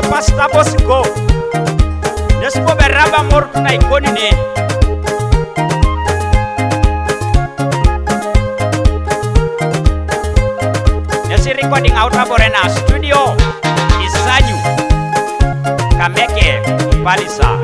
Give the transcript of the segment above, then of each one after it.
Pastor Bosco Nespo beraba mortuna ikoni ne Nesi recording outa borena studio Isanyu Kameke Palisa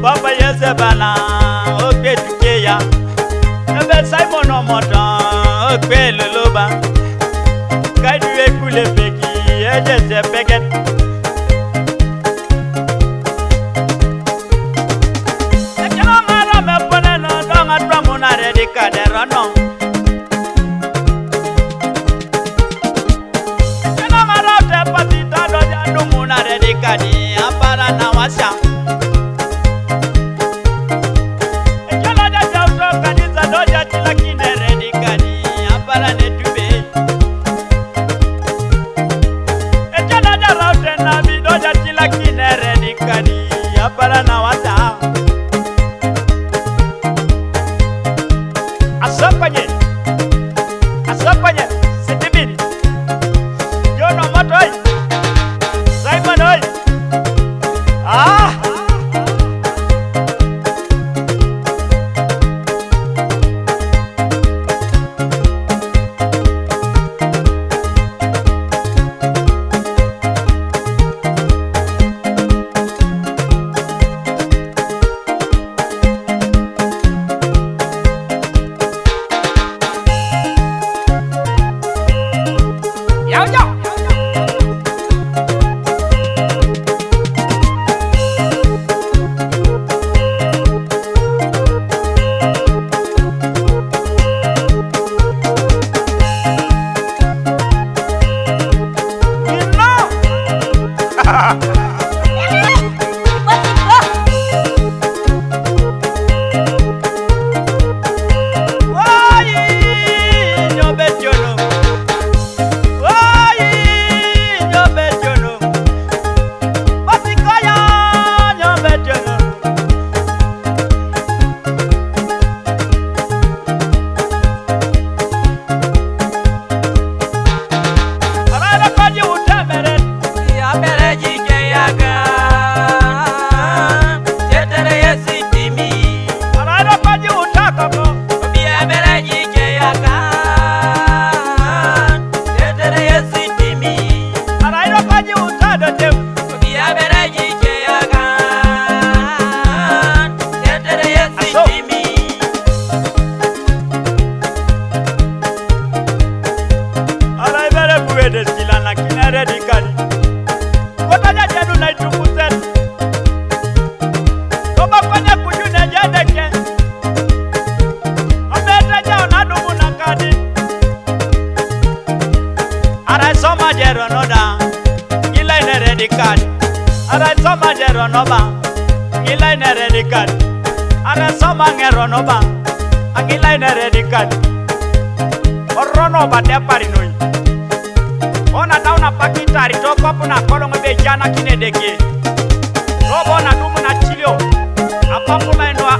Papa Yesebana, okay to Kea, and Simon Omoto, okay Luluba, Guide you a Peggy, just a packet. I cannot matter my banana, don't at Ramona Redica, the Rono. I cannot matter the Patita, don't Muna Redica, Apara Nawasa. Para na wata asapanya rono ba angila ina radical rono ba de parinoi ona dauna pakitari to kopu na kolongo be jana kinedeke robo na dumu na chilio apamu maenwa